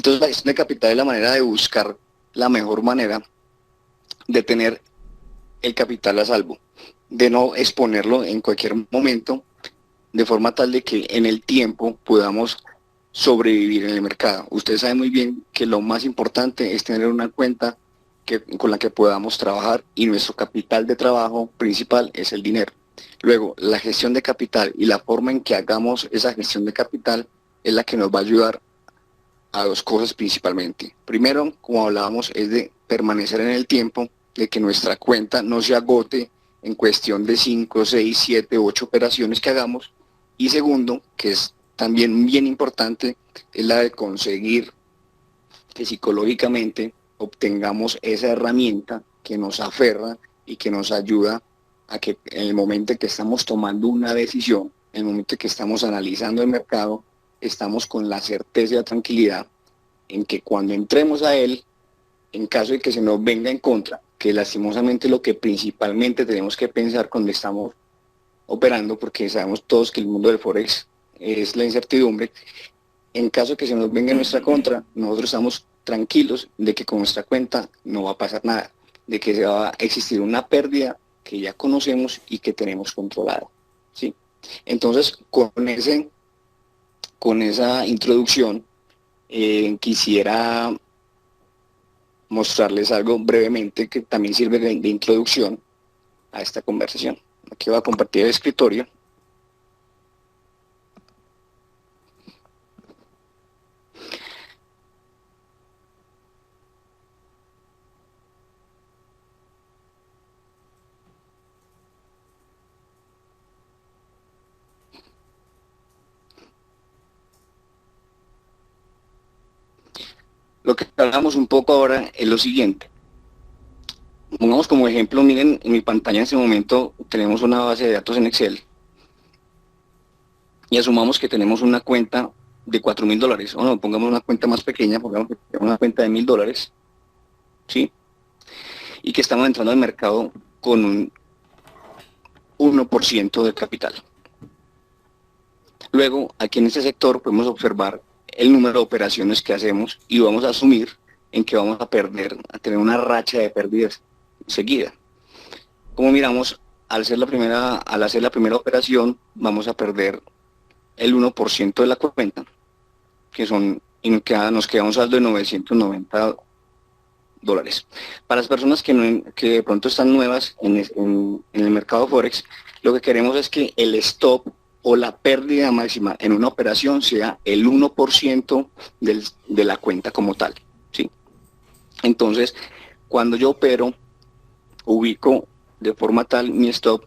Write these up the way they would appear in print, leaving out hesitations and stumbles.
Entonces la gestión de capital es la manera de buscar la mejor manera de tener el capital a salvo, de no exponerlo en cualquier momento, de forma tal de que en el tiempo podamos sobrevivir en el mercado. Usted sabe muy bien que lo más importante es tener una cuenta con la que podamos trabajar, y nuestro capital de trabajo principal es el dinero. Luego, la gestión de capital y la forma en que hagamos esa gestión de capital es la que nos va a ayudar a dos cosas principalmente. Primero, como hablábamos, es de permanecer en el tiempo, de que nuestra cuenta no se agote en cuestión de 5, 6, 7, 8 operaciones que hagamos. Y segundo, que es también bien importante, es la de conseguir que psicológicamente obtengamos esa herramienta que nos aferra y que nos ayuda a que en el momento en que estamos tomando una decisión, en el momento en que estamos analizando el mercado, estamos con la certeza y la tranquilidad en que cuando entremos a él, en caso de que se nos venga en contra, que lastimosamente lo que principalmente tenemos que pensar cuando estamos operando, porque sabemos todos que el mundo del Forex es la incertidumbre, en caso de que se nos venga en nuestra contra, nosotros estamos tranquilos de que con nuestra cuenta no va a pasar nada, de que se va a existir una pérdida que ya conocemos y que tenemos controlada, ¿sí? Entonces, con esa introducción, quisiera mostrarles algo brevemente que también sirve de introducción a esta conversación. Aquí voy a compartir el escritorio. Lo que hablamos un poco ahora es lo siguiente. Pongamos como ejemplo, miren, en mi pantalla en este momento tenemos una base de datos en Excel y asumamos que tenemos una cuenta de $4.000, o no, pongamos una cuenta más pequeña, pongamos que tenemos una cuenta de $1.000, ¿sí? Y que estamos entrando al mercado con un 1% de capital. Luego, aquí en este sector podemos observar el número de operaciones que hacemos y vamos a asumir en que vamos a tener una racha de pérdidas seguida. Como miramos, al hacer la primera operación, vamos a perder el 1% de la cuenta, y nos queda un saldo de $990. Para las personas que de pronto están nuevas en el mercado Forex, lo que queremos es que el stop o la pérdida máxima en una operación sea el 1% de la cuenta como tal, ¿sí? Entonces, cuando yo opero, ubico de forma tal mi stop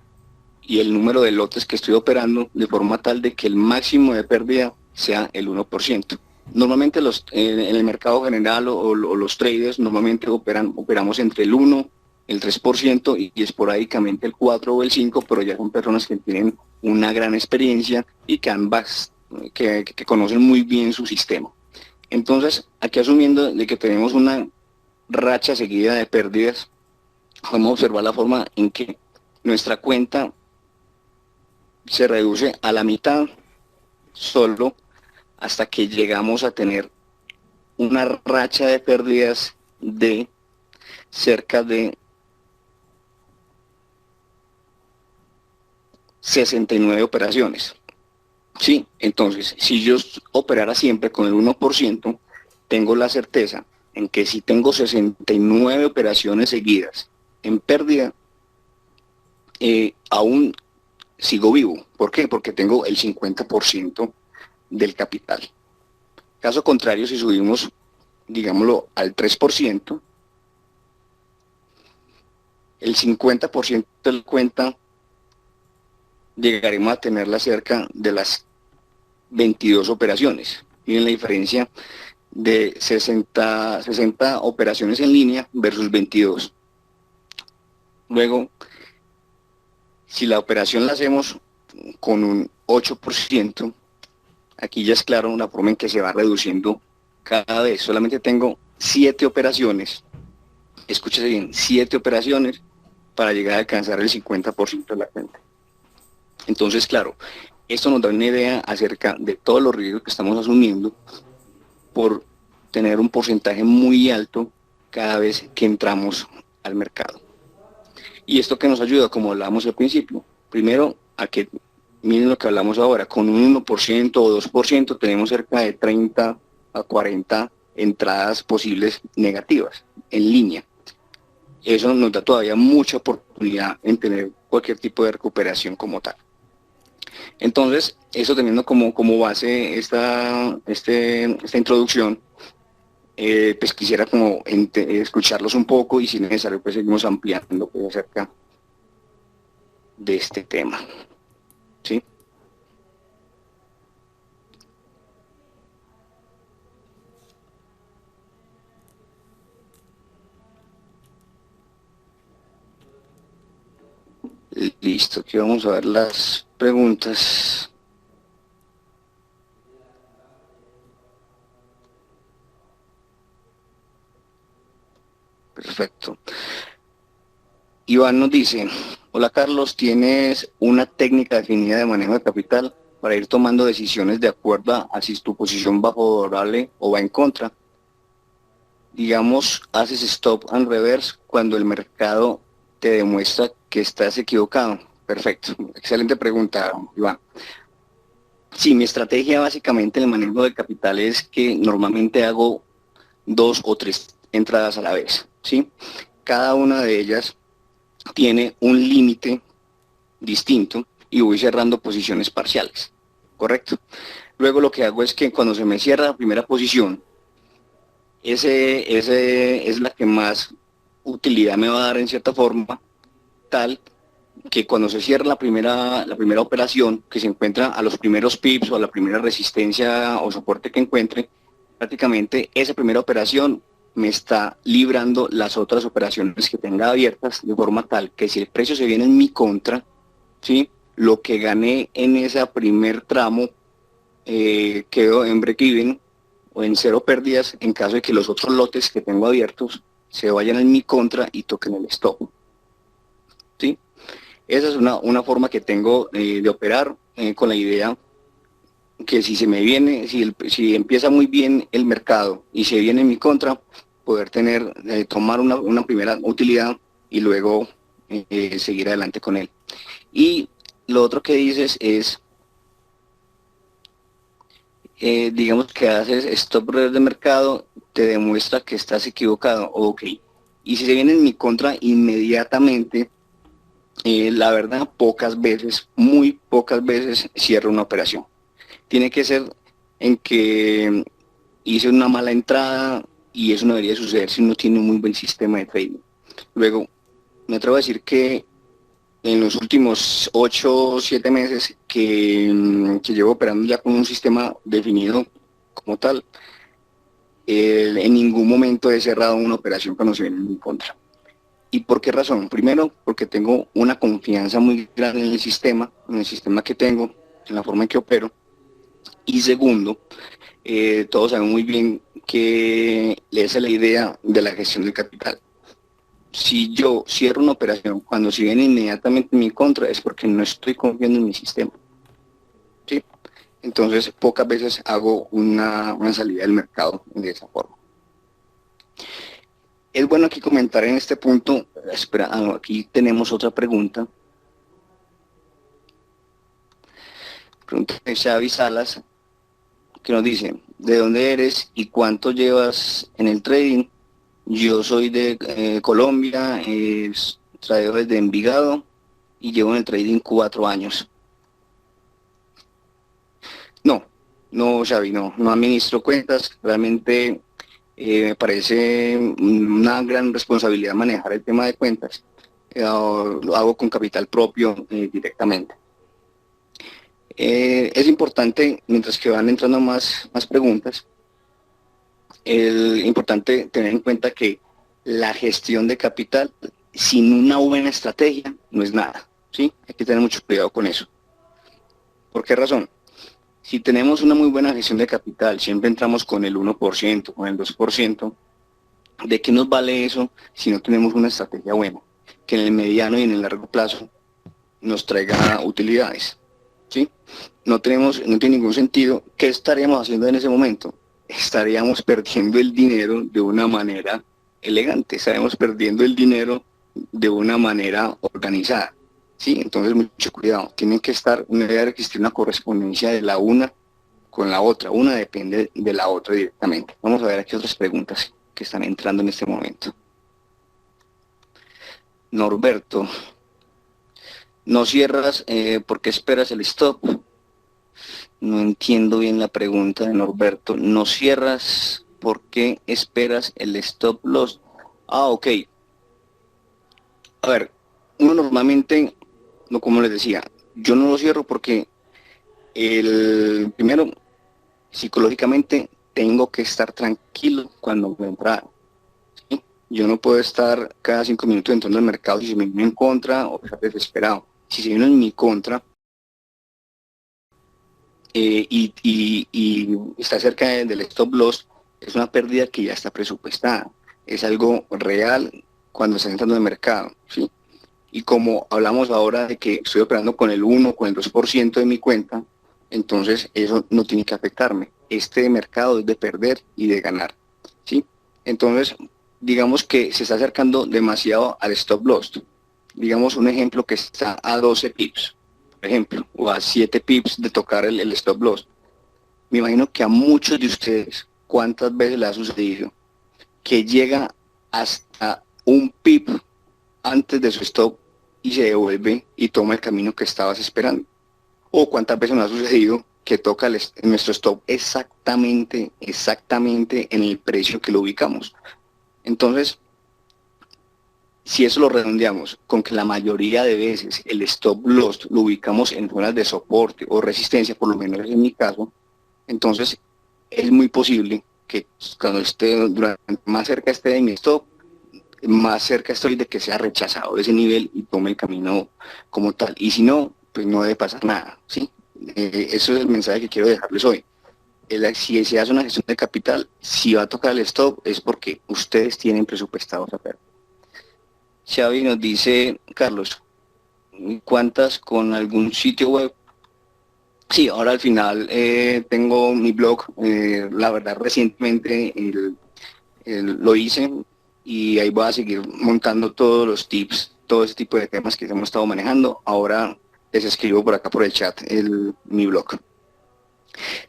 y el número de lotes que estoy operando de forma tal de que el máximo de pérdida sea el 1%. Normalmente en el mercado general o los traders normalmente operamos entre el 1, el 3% y esporádicamente el 4 o el 5%, pero ya son personas que tienen una gran experiencia y que conocen muy bien su sistema. Entonces, aquí asumiendo de que tenemos una racha seguida de pérdidas, vamos a observar la forma en que nuestra cuenta se reduce a la mitad solo hasta que llegamos a tener una racha de pérdidas de cerca de 69 operaciones. Sí, entonces, si yo operara siempre con el 1%, tengo la certeza en que si tengo 69 operaciones seguidas en pérdida, aún sigo vivo. ¿Por qué? Porque tengo el 50% del capital. Caso contrario, si subimos, digámoslo, al 3%, el 50% de la cuenta llegaremos a tenerla cerca de las 22 operaciones. Miren la diferencia de 60 operaciones en línea versus 22. Luego, si la operación la hacemos con un 8%, aquí ya es claro la forma en que se va reduciendo cada vez. Solamente tengo 7 operaciones, escúchese bien, 7 operaciones para llegar a alcanzar el 50% de la cuenta. Entonces, claro, esto nos da una idea acerca de todos los riesgos que estamos asumiendo por tener un porcentaje muy alto cada vez que entramos al mercado. Y esto que nos ayuda, como hablábamos al principio, primero a que, miren lo que hablamos ahora, con un 1% o 2% tenemos cerca de 30 a 40 entradas posibles negativas en línea. Eso nos da todavía mucha oportunidad en tener cualquier tipo de recuperación como tal. Entonces, eso teniendo como base esta introducción, pues quisiera como escucharlos un poco y si necesario pues seguimos ampliando pues, acerca de este tema. ¿Sí? Listo, aquí vamos a ver las preguntas. Perfecto. Iván nos dice, hola Carlos, ¿tienes una técnica definida de manejo de capital para ir tomando decisiones de acuerdo a si tu posición va favorable o va en contra? Digamos, haces stop and reverse cuando el mercado te demuestra que estás equivocado. Perfecto, excelente pregunta, Iván. Sí, mi estrategia básicamente en el manejo de capital es que normalmente hago 2 o 3 entradas a la vez, ¿sí? Cada una de ellas tiene un límite distinto y voy cerrando posiciones parciales, ¿correcto? Luego lo que hago es que cuando se me cierra la primera posición, ese es la que más utilidad me va a dar en cierta forma, tal que cuando se cierra la primera operación, que se encuentra a los primeros pips o a la primera resistencia o soporte que encuentre, prácticamente esa primera operación me está librando las otras operaciones que tenga abiertas de forma tal que si el precio se viene en mi contra, ¿sí? Lo que gané en ese primer tramo quedo en break-even o en cero pérdidas en caso de que los otros lotes que tengo abiertos se vayan en mi contra y toquen el stop. ¿Sí? Esa es una forma que tengo de operar con la idea que si se me viene, si empieza muy bien el mercado y se viene en mi contra, poder tomar una primera utilidad y luego seguir adelante con él. Y lo otro que dices es, digamos que haces stop de mercado, te demuestra que estás equivocado, ok. Y si se viene en mi contra inmediatamente, la verdad, pocas veces, muy pocas veces cierro una operación. Tiene que ser en que hice una mala entrada y eso no debería suceder si uno tiene un muy buen sistema de trading. Luego, me atrevo a decir que en los últimos 8 o 7 meses que llevo operando ya con un sistema definido como tal, en ningún momento he cerrado una operación cuando se viene en mi contra. ¿Y por qué razón? Primero, porque tengo una confianza muy grande en el sistema que tengo, en la forma en que opero. Y segundo, todos saben muy bien que esa es la idea de la gestión del capital. Si yo cierro una operación cuando se viene inmediatamente en mi contra es porque no estoy confiando en mi sistema. ¿Sí? Entonces, pocas veces hago una salida del mercado de esa forma. Es bueno aquí comentar en este punto, espera, aquí tenemos otra pregunta. Pregunta de Xavi Salas, que nos dice, ¿de dónde eres y cuánto llevas en el trading? Yo soy de Colombia, traigo desde Envigado y llevo en el trading 4 años. No, Xavi, no administro cuentas, realmente me parece una gran responsabilidad manejar el tema de cuentas. Lo hago con capital propio directamente. Es importante, mientras que van entrando más preguntas, es importante tener en cuenta que la gestión de capital sin una buena estrategia no es nada, ¿sí? Hay que tener mucho cuidado con eso. ¿Por qué razón? Si tenemos una muy buena gestión de capital, siempre entramos con el 1%, con el 2%, ¿de qué nos vale eso si no tenemos una estrategia buena? Que en el mediano y en el largo plazo nos traiga utilidades, ¿sí? No tiene ningún sentido. ¿Qué estaríamos haciendo en ese momento? estaríamos perdiendo el dinero de una manera elegante, estaríamos perdiendo el dinero de una manera organizada. Sí, entonces mucho cuidado, tienen que estar, debe existir una correspondencia de la una con la otra, una depende de la otra directamente. Vamos a ver aquí otras preguntas que están entrando en este momento. Norberto, ¿no cierras porque esperas el stop? No entiendo bien la pregunta de Norberto. ¿No cierras porque esperas el stop loss? Ah, ok. A ver, uno normalmente, no, como les decía, yo no lo cierro porque primero, psicológicamente, tengo que estar tranquilo cuando me entra. ¿Sí? Yo no puedo estar cada 5 minutos entrando al mercado si se me viene en contra o estar desesperado. Si se viene en mi contra y está cerca del stop loss, es una pérdida que ya está presupuestada. Es algo real cuando está entrando al mercado. ¿Sí? Y como hablamos ahora de que estoy operando con el 1, con el 2% de mi cuenta, entonces eso no tiene que afectarme. Este mercado es de perder y de ganar. ¿Sí? Entonces, digamos que se está acercando demasiado al stop loss. Digamos un ejemplo que está a 12 pips, por ejemplo, o a 7 pips de tocar el stop loss. Me imagino que a muchos de ustedes, ¿cuántas veces les ha sucedido que llega hasta un pip antes de su stop y se devuelve y toma el camino que estabas esperando? ¿O cuántas veces nos ha sucedido que toca nuestro stop exactamente en el precio que lo ubicamos? Entonces, si eso lo redondeamos con que la mayoría de veces el stop loss lo ubicamos en zonas de soporte o resistencia, por lo menos en mi caso, entonces es muy posible que cuando esté más cerca esté de mi stop, más cerca estoy de que sea rechazado de ese nivel y tome el camino como tal. Y si no, pues no debe pasar nada, ¿sí? Eso es el mensaje que quiero dejarles hoy. Si se hace una gestión de capital, si va a tocar el stop, es porque ustedes tienen presupuestados hacerlo. Xavi nos dice, Carlos, ¿cuántas con algún sitio web? Sí, ahora al final tengo mi blog, la verdad recientemente lo hice y ahí voy a seguir montando todos los tips, todo ese tipo de temas que hemos estado manejando. Ahora les escribo por acá por el chat mi blog.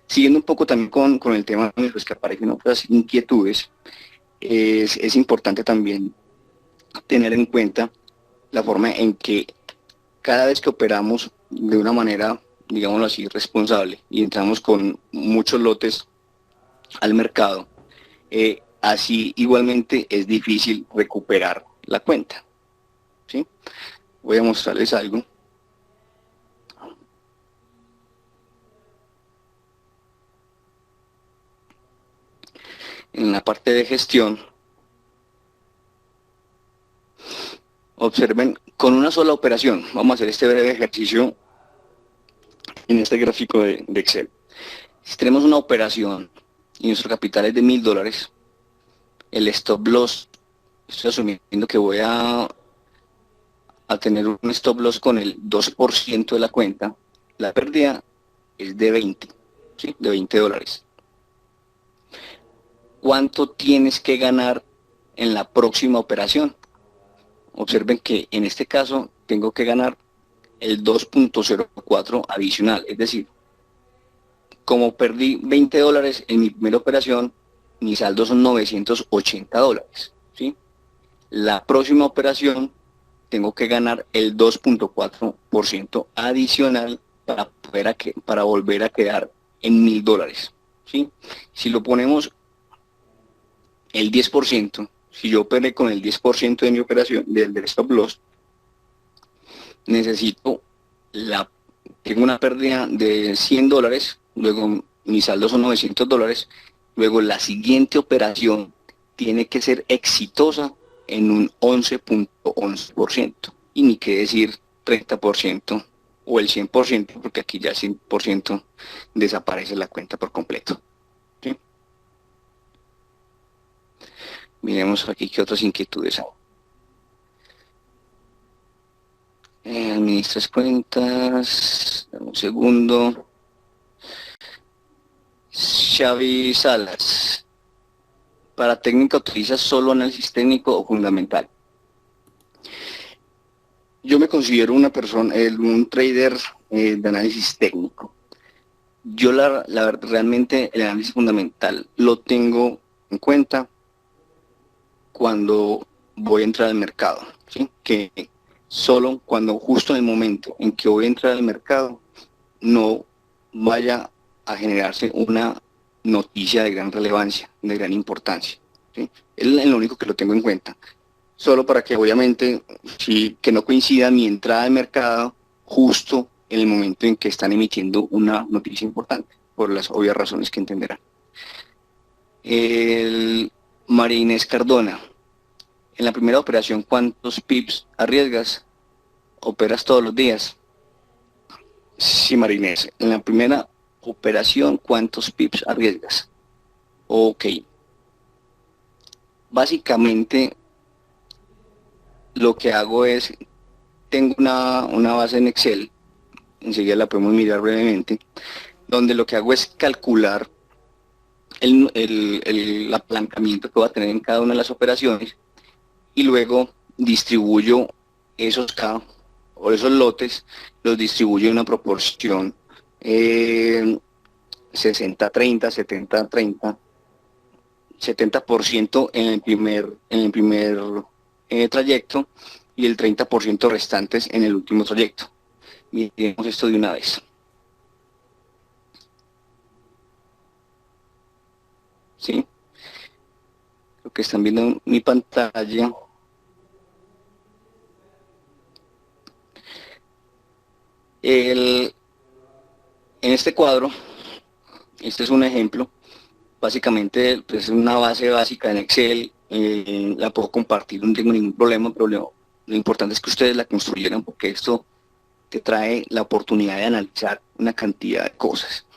Siguiendo un poco también con el tema de los que aparecen otras inquietudes, es importante también tener en cuenta la forma en que cada vez que operamos de una manera, digámoslo así, responsable y entramos con muchos lotes al mercado, así igualmente es difícil recuperar la cuenta. ¿Sí? Voy a mostrarles algo. En la parte de gestión, observen, con una sola operación, vamos a hacer este breve ejercicio en este gráfico de Excel. Si tenemos una operación y nuestro capital es de $1000, el stop loss, estoy asumiendo que voy a tener un stop loss con el 2% de la cuenta, la pérdida es de 20, ¿sí? De $20. ¿Cuánto tienes que ganar en la próxima operación? Observen que en este caso tengo que ganar el 2.04 adicional, es decir, como perdí $20 en mi primera operación, mi saldo son $980, ¿sí? La próxima operación tengo que ganar el 2.4% adicional para volver a quedar en $1000, ¿sí? Si lo ponemos el 10%, si yo operé con el 10% de mi operación, del stop loss, necesito tengo una pérdida de $100, luego mi saldo son $900, luego la siguiente operación tiene que ser exitosa en un 11.11%, y ni qué decir 30% o el 100%, porque aquí ya el 100% desaparece la cuenta por completo. ¿Sí? Miremos aquí qué otras inquietudes hay. Administras cuentas, dame un segundo. Xavi Salas. ¿Para técnica utilizas solo análisis técnico o fundamental? Yo me considero una persona, un trader de análisis técnico. Yo realmente el análisis fundamental lo tengo en cuenta cuando voy a entrar al mercado, ¿sí? Que solo cuando justo en el momento en que voy a entrar al mercado no vaya a generarse una noticia de gran relevancia, de gran importancia, ¿sí? Es lo único que lo tengo en cuenta. Solo para que obviamente sí, que no coincida mi entrada al mercado justo en el momento en que están emitiendo una noticia importante, por las obvias razones que entenderán. María Inés Cardona, en la primera operación, ¿cuántos pips arriesgas? ¿Operas todos los días? Sí, María Inés, en la primera operación, ¿cuántos pips arriesgas? Ok. Básicamente, lo que hago es, tengo una base en Excel, enseguida la podemos mirar brevemente, donde lo que hago es calcular el apalancamiento que va a tener en cada una de las operaciones y luego distribuyo esos lotes, los distribuyo en una proporción 60-30, 70-30, 70% en el primer trayecto y el 30% restantes en el último trayecto. Miremos esto de una vez. ¿Sí? Lo que están viendo en mi pantalla. En este cuadro, este es un ejemplo. Básicamente pues, es una base básica en Excel. La puedo compartir, no tengo ningún problema, pero lo importante es que ustedes la construyeran porque esto te trae la oportunidad de analizar una cantidad de cosas.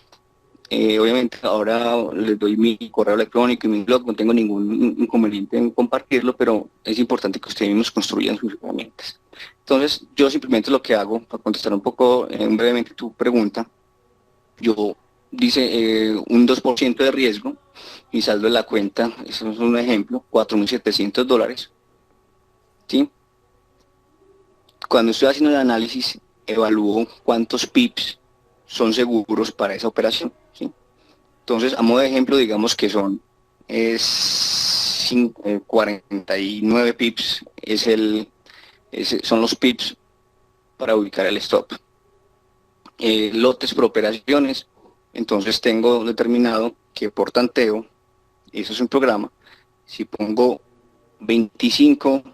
Obviamente ahora les doy mi correo electrónico y mi blog, no tengo ningún inconveniente en compartirlo, pero es importante que ustedes mismos construyan sus herramientas. Entonces yo simplemente lo que hago, para contestar un poco brevemente tu pregunta, yo dice un 2% de riesgo, mi saldo de la cuenta, eso es un ejemplo, $4.700, ¿sí? Cuando estoy haciendo el análisis, evalúo cuántos pips son seguros para esa operación, ¿sí? Entonces, a modo de ejemplo, digamos que son 49 pips, son los pips para ubicar el stop. Lotes por operaciones, entonces tengo determinado que por tanteo, eso es un programa, si pongo 25,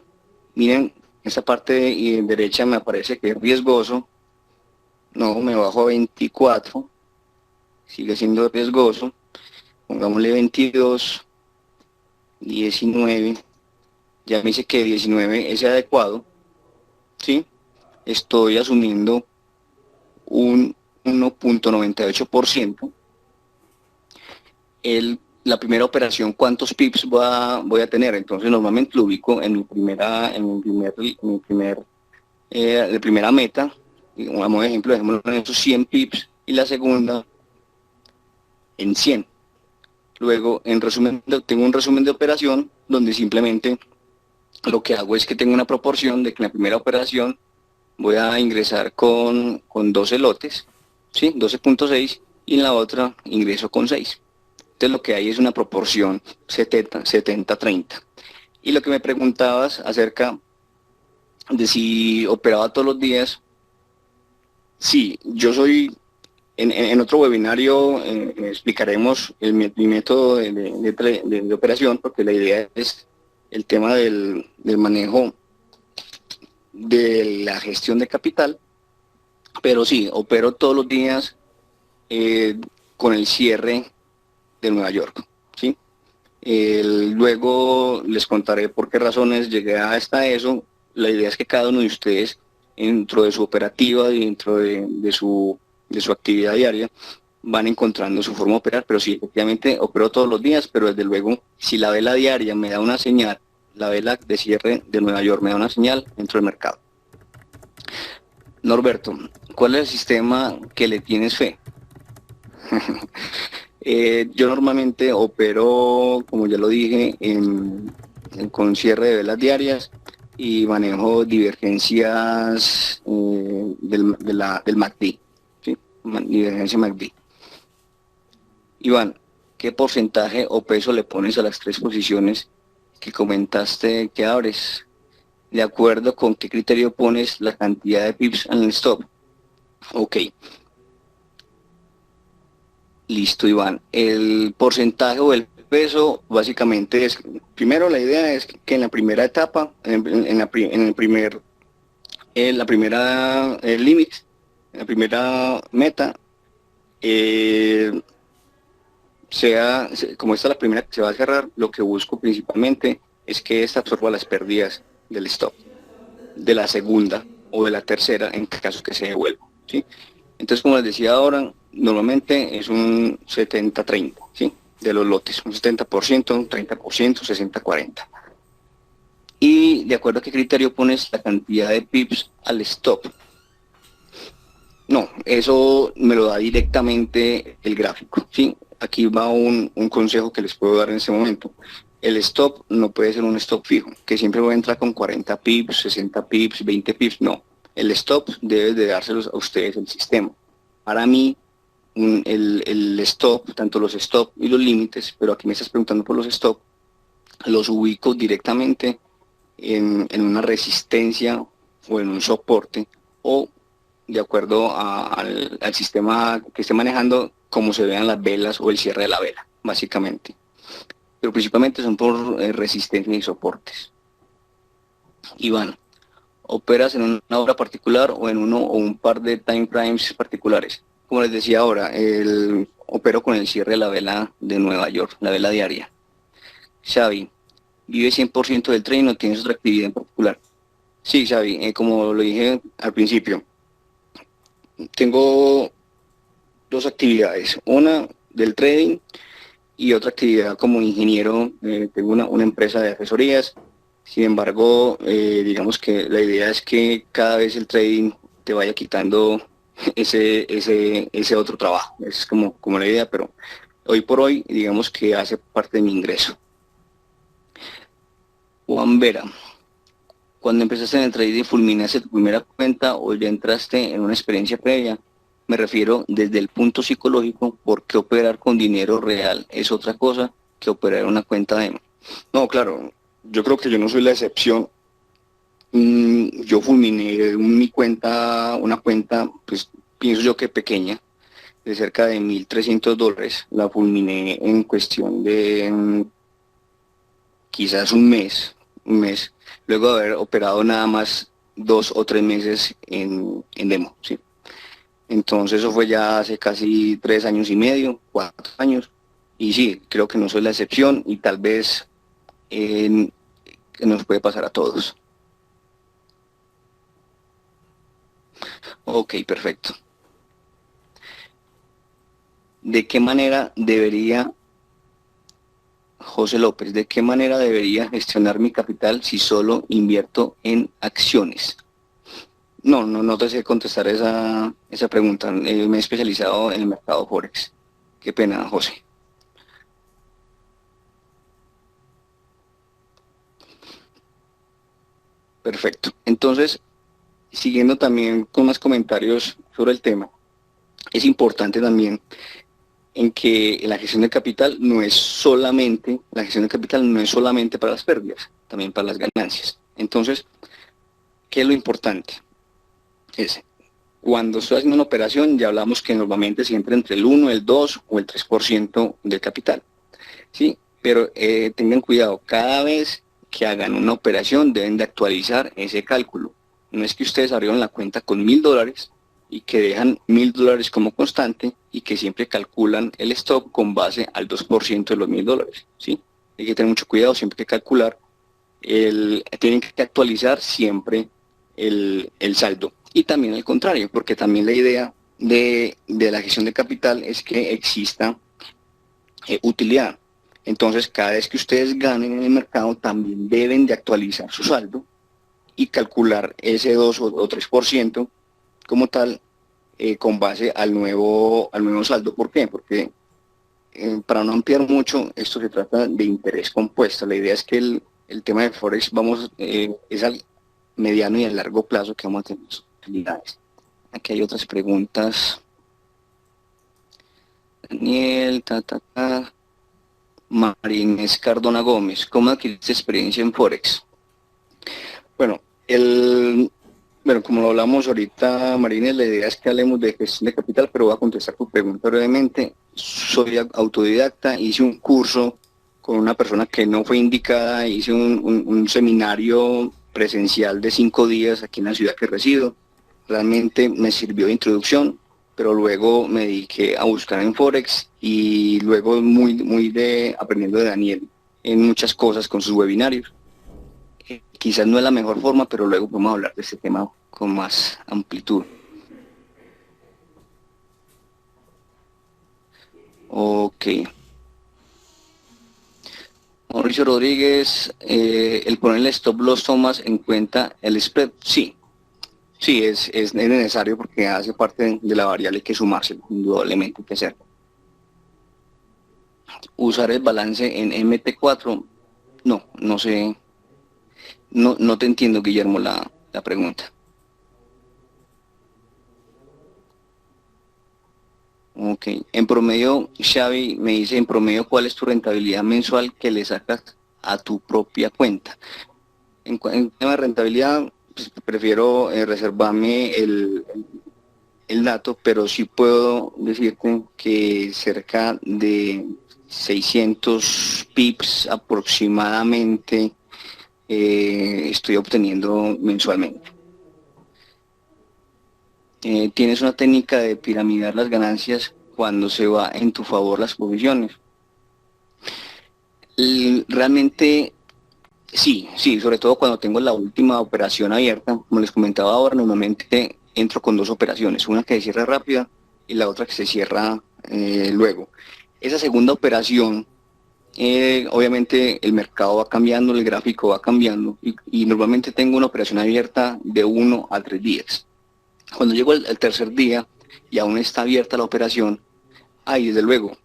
miren, esta parte derecha me aparece que es riesgoso, no, me bajo a 24, sigue siendo riesgoso, pongámosle 22, 19, ya me dice que 19 es adecuado, ¿sí? Estoy asumiendo un 1.98%. La primera operación, ¿cuántos pips voy a tener? Entonces normalmente lo ubico en mi primera meta, a modo de ejemplo, dejémoslo en esos 100 pips, y la segunda en 100. Luego, tengo un resumen de operación donde simplemente lo que hago es que tengo una proporción de que en la primera operación voy a ingresar con 12 lotes, ¿sí? 12.6, y en la otra ingreso con 6. Entonces lo que hay es una proporción 70-30. Y lo que me preguntabas acerca de si operaba todos los días, sí, yo soy, en otro webinario explicaremos mi método de operación, porque la idea es el tema del manejo de la gestión de capital, pero sí, opero todos los días con el cierre de Nueva York, ¿sí? Luego les contaré por qué razones llegué hasta eso. La idea es que cada uno de ustedes, dentro de su operativa y dentro de su actividad diaria, van encontrando su forma de operar, pero sí, efectivamente opero todos los días, pero desde luego, si la vela diaria me da una señal, la vela de cierre de Nueva York me da una señal, dentro del mercado. Norberto, ¿cuál es el sistema que le tienes fe? Yo normalmente opero, como ya lo dije, con cierre de velas diarias y manejo divergencias del MACD, ¿sí? Divergencia MACD. Iván, ¿qué porcentaje o peso le pones a las tres posiciones que comentaste que abres? ¿De acuerdo con qué criterio pones la cantidad de pips en el stop? Ok, listo, Iván. El porcentaje o el peso básicamente es, primero la idea es que en la primera etapa, en el primer, la primera límite, en la primera meta, eh, como esta es la primera que se va a cerrar, lo que busco principalmente es que esta absorba las pérdidas del stop, de la segunda o de la tercera en caso que se devuelva, ¿sí? Entonces, como les decía ahora, normalmente es un 70-30, ¿sí? De los lotes, un 70%, un 30%, 60-40. Y de acuerdo a qué criterio pones la cantidad de pips al stop. No, eso me lo da directamente el gráfico, ¿sí? Aquí va un consejo que les puedo dar en este momento. El stop no puede ser un stop fijo, que siempre voy a entrar con 40 pips, 60 pips, 20 pips, no. El stop debe de dárselos a ustedes el sistema. Para mí, el stop, tanto los stop y los límites, pero aquí me estás preguntando por los stop, los ubico directamente en una resistencia o en un soporte o de acuerdo al sistema que esté manejando, como se vean las velas o el cierre de la vela, básicamente. Pero principalmente son por resistencia y soportes. Iván, ¿operas en una hora particular o en uno o un par de time frames particulares? Como les decía ahora, opero con el cierre de la vela de Nueva York, la vela diaria. Xavi, ¿vive 100% del trading o tienes otra actividad en particular? Sí, Xavi, como lo dije al principio, tengo dos actividades, una del trading y otra actividad como ingeniero. Tengo una empresa de asesorías. Sin embargo, digamos que la idea es que cada vez el trading te vaya quitando ese otro trabajo. Es como la idea, pero hoy por hoy digamos que hace parte de mi ingreso. Juan Vera, cuando empezaste en el trading, ¿fulminaste tu primera cuenta o ya entraste en una experiencia previa? Me refiero desde el punto psicológico, porque operar con dinero real es otra cosa que operar en una cuenta demo. No, claro, yo creo que yo no soy la excepción. Yo fulminé mi cuenta, una cuenta, pues pienso yo que pequeña, de cerca de $1,300. La fulminé en cuestión de quizás un mes, luego de haber operado nada más 2 o 3 meses en demo, ¿sí? Entonces eso fue ya hace casi 3 años y medio, 4 años, y sí, creo que no soy la excepción y tal vez eh, nos puede pasar a todos. Ok, perfecto. ¿De qué manera debería, José López, de qué manera debería gestionar mi capital si solo invierto en acciones? No te sé contestar esa pregunta. Me he especializado en el mercado Forex. Qué pena, José. Perfecto. Entonces, siguiendo también con más comentarios sobre el tema, es importante también en que la gestión de capital no es solamente para las pérdidas, también para las ganancias. Entonces, ¿qué es lo importante? Es, cuando estoy haciendo una operación, ya hablamos que normalmente siempre entre el 1, el 2 o el 3% del capital, ¿sí? Pero tengan cuidado, cada vez que hagan una operación deben de actualizar ese cálculo. No es que ustedes abrieron la cuenta con $1,000 y que dejan $1,000 como constante y que siempre calculan el stop con base al 2% de los $1,000, ¿sí? Hay que tener mucho cuidado, siempre hay que calcular, tienen que actualizar siempre el saldo. Y también al contrario, porque también la idea de la gestión de capital es que exista utilidad. Entonces, cada vez que ustedes ganen en el mercado, también deben de actualizar su saldo y calcular ese 2 o 3% como tal, con base al nuevo saldo. ¿Por qué? Porque para no ampliar mucho, esto se trata de interés compuesto. La idea es que el tema de Forex es al mediano y a largo plazo que vamos a tener utilidades. Aquí hay otras preguntas. Daniel, Marines Cardona Gómez, ¿cómo adquiriste experiencia en Forex? Bueno, como lo hablamos ahorita, Marines, la idea es que hablemos de gestión de capital, pero voy a contestar tu pregunta brevemente. Soy autodidacta, hice un curso con una persona que no fue indicada, hice un seminario presencial de 5 días aquí en la ciudad que resido. Realmente me sirvió de introducción, pero luego me dediqué a buscar en Forex y luego muy aprendiendo de Daniel en muchas cosas con sus webinarios. Quizás no es la mejor forma, pero luego podemos hablar de este tema con más amplitud. Ok. Mauricio Rodríguez, el ponerle stop loss tomas en cuenta el spread, sí. Sí, es necesario porque hace parte de la variable que sumarse, indudablemente hay que hacer. Usar el balance en MT4, no sé, no te entiendo, Guillermo, la pregunta. Ok, en promedio, Xavi me dice, en promedio, ¿cuál es tu rentabilidad mensual que le sacas a tu propia cuenta? En tema de rentabilidad, pues, prefiero reservarme el dato, pero sí puedo decirte que cerca de 600 pips aproximadamente estoy obteniendo mensualmente. Tienes una técnica de piramidar las ganancias cuando se va en tu favor las posiciones. Realmente sí, sobre todo cuando tengo la última operación abierta, como les comentaba ahora, normalmente entro con 2 operaciones, una que se cierra rápida y la otra que se cierra luego. Esa segunda operación, obviamente el mercado va cambiando, el gráfico va cambiando y normalmente tengo una operación abierta de 1 a 3 días. Cuando llego al tercer día y aún está abierta la operación, desde luego,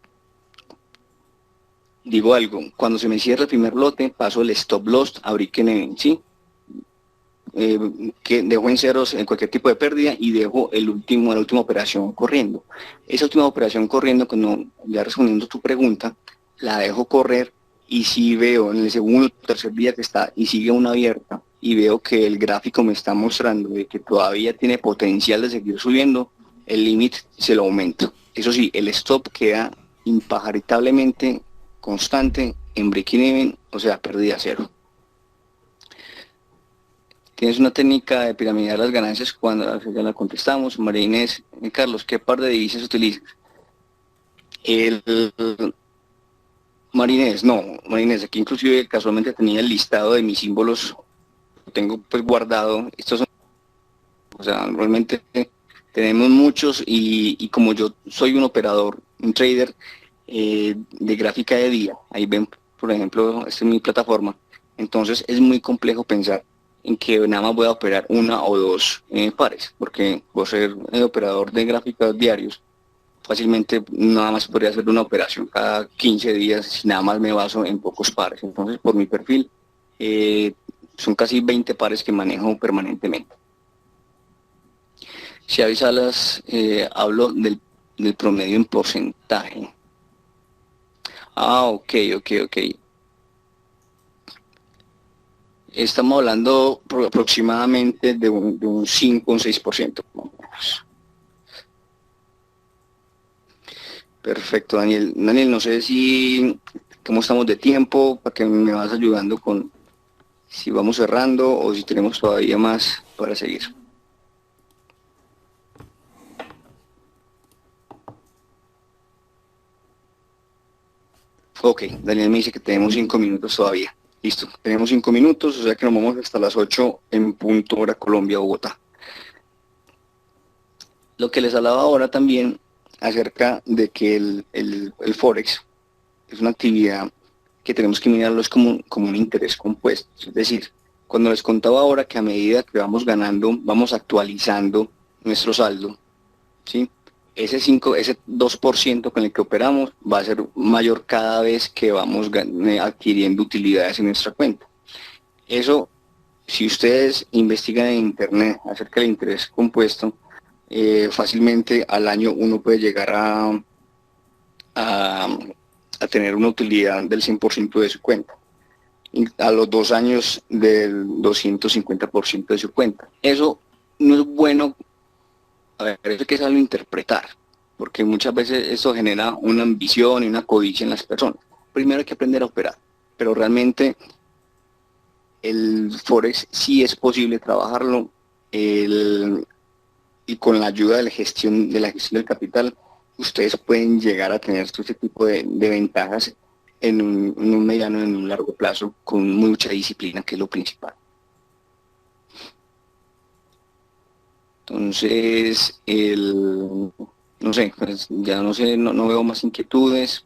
digo algo, cuando se me cierra el primer lote, paso el stop loss a break even, ¿sí? Que dejo en ceros en cualquier tipo de pérdida y dejo la última operación corriendo. Esa última operación corriendo, ya respondiendo tu pregunta, la dejo correr y si veo en el segundo o tercer día que está y sigue una abierta y veo que el gráfico me está mostrando de que todavía tiene potencial de seguir subiendo, el límite se lo aumento. Eso sí, el stop queda impajaritablemente constante en break even, o sea, pérdida cero. Tienes una técnica de piramidar las ganancias cuando ya la contestamos. María Inés, Carlos, ¿qué par de divisas utilizas? María Inés, aquí inclusive casualmente tenía el listado de mis símbolos, lo tengo pues guardado. Estos son, o sea, realmente tenemos muchos y como yo soy un operador, un trader de gráfica de día, ahí ven, por ejemplo, esta es mi plataforma, entonces es muy complejo pensar en que nada más voy a operar 1 o 2 pares, porque por ser operador de gráficos diarios, fácilmente nada más podría hacer una operación cada 15 días si nada más me baso en pocos pares. Entonces, por mi perfil, son casi 20 pares que manejo permanentemente. Si Salas, hablo del promedio en porcentaje. Ok. Estamos hablando aproximadamente de un 5 o un 6%. Perfecto, Daniel. Daniel, no sé cómo estamos de tiempo, para que me vas ayudando con si vamos cerrando o si tenemos todavía más para seguir. Ok, Daniel me dice que tenemos 5 minutos todavía. Listo, tenemos 5 minutos, o sea que nos vamos hasta las 8 en punto hora Colombia, Bogotá. Lo que les hablaba ahora también acerca de que el Forex es una actividad que tenemos que mirarlo como un interés compuesto. Es decir, cuando les contaba ahora que a medida que vamos ganando, vamos actualizando nuestro saldo, ¿sí? ese 2% con el que operamos va a ser mayor cada vez que vamos adquiriendo utilidades en nuestra cuenta. Eso, si ustedes investigan en internet acerca del interés compuesto, fácilmente al año uno puede llegar a tener una utilidad del 100% de su cuenta. Y a los 2 años del 250% de su cuenta. Eso no es bueno, a ver, eso hay que saberlo interpretar, porque muchas veces eso genera una ambición y una codicia en las personas. Primero hay que aprender a operar, pero realmente el Forex sí es posible trabajarlo, y con la ayuda de la gestión del capital, ustedes pueden llegar a tener este tipo de ventajas en un mediano, en un largo plazo, con mucha disciplina, que es lo principal. Entonces, no sé, pues ya no sé, no veo más inquietudes.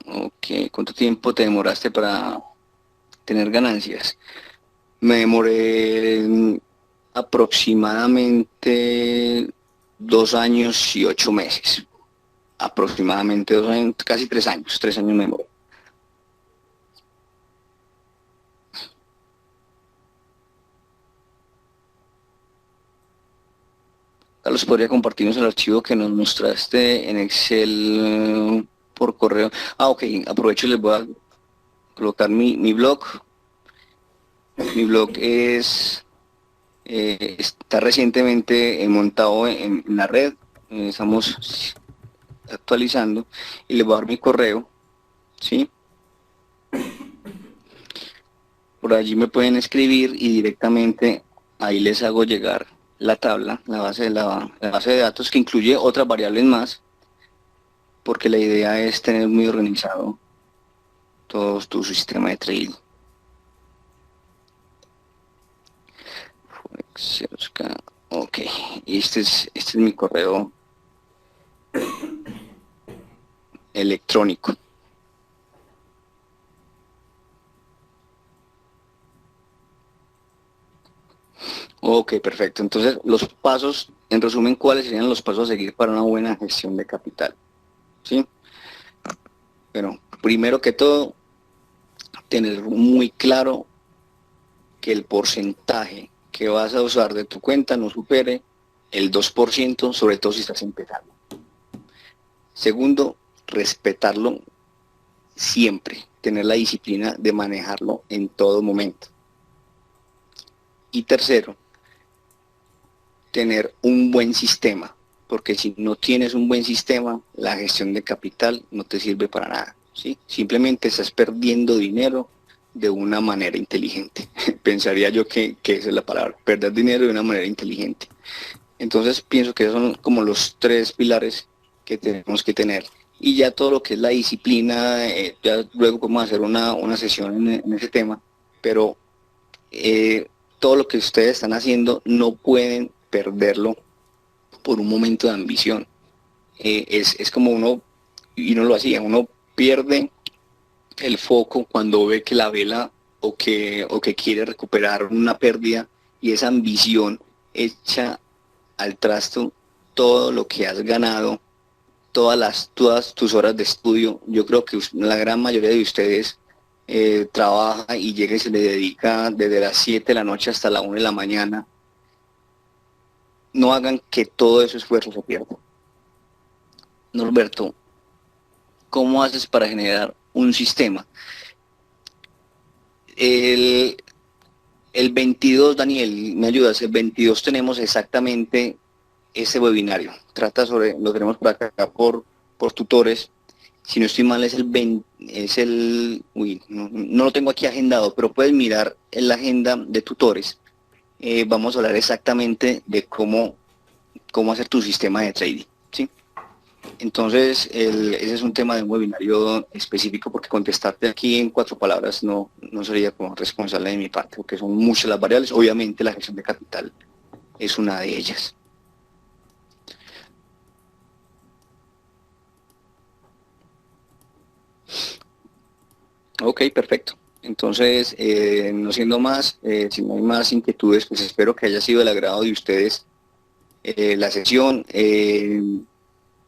Ok, ¿cuánto tiempo te demoraste para tener ganancias? Me demoré aproximadamente 2 años y 8 meses. Aproximadamente 2 años, casi 3 años, 3 años me demoré. Carlos, ¿podría compartirnos el archivo que nos mostraste en Excel por correo? Ok, aprovecho y les voy a colocar mi blog. Mi blog está recientemente montado en la red. Estamos actualizando y les voy a dar mi correo, ¿sí? Por allí me pueden escribir y directamente ahí les hago llegar la tabla, la base de datos, que incluye otras variables más, porque la idea es tener muy organizado todo tu sistema de trading. Ok, y este es mi correo electrónico. Ok, perfecto. Entonces, los pasos, en resumen, ¿cuáles serían los pasos a seguir para una buena gestión de capital? ¿Sí? Bueno, primero que todo, tener muy claro que el porcentaje que vas a usar de tu cuenta no supere el 2%, sobre todo si estás empezando. Segundo, respetarlo siempre, tener la disciplina de manejarlo en todo momento. Y tercero, tener un buen sistema, porque si no tienes un buen sistema, la gestión de capital no te sirve para nada, ¿sí? Simplemente estás perdiendo dinero de una manera inteligente. Pensaría yo que esa es la palabra, perder dinero de una manera inteligente. Entonces pienso que esos son como los 3 pilares que tenemos que tener. Y ya todo lo que es la disciplina, ya luego podemos hacer una sesión en ese tema, pero todo lo que ustedes están haciendo no pueden perderlo por un momento de ambición. Es como uno, y no lo hacía, uno pierde el foco cuando ve que la vela o que quiere recuperar una pérdida, y esa ambición echa al trasto todo lo que has ganado, todas tus horas de estudio. Yo creo que la gran mayoría de ustedes trabaja y llega y se le dedica desde las 7 de la noche hasta la 1 de la mañana. No hagan que todo ese esfuerzo se pierda. Norberto, ¿cómo haces para generar un sistema? El, el 22, Daniel, ¿me ayudas? El 22 tenemos exactamente ese webinario. Lo tenemos por acá por tutores. Si no estoy mal, no lo tengo aquí agendado, pero puedes mirar en la agenda de tutores. Vamos a hablar exactamente de cómo hacer tu sistema de trading, ¿sí? Entonces, ese es un tema de un webinario específico, porque contestarte aquí en 4 palabras no sería como responsable de mi parte, porque son muchas las variables. Obviamente la gestión de capital es una de ellas. Ok, perfecto. Entonces, no siendo más, si no hay más inquietudes, pues espero que haya sido del agrado de ustedes la sesión.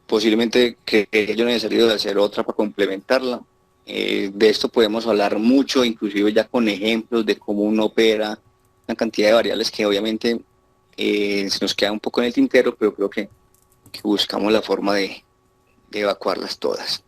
Posiblemente que ello necesario de hacer otra para complementarla. De esto podemos hablar mucho, inclusive ya con ejemplos de cómo uno opera, una cantidad de variables que obviamente se nos queda un poco en el tintero, pero creo que buscamos la forma de evacuarlas todas.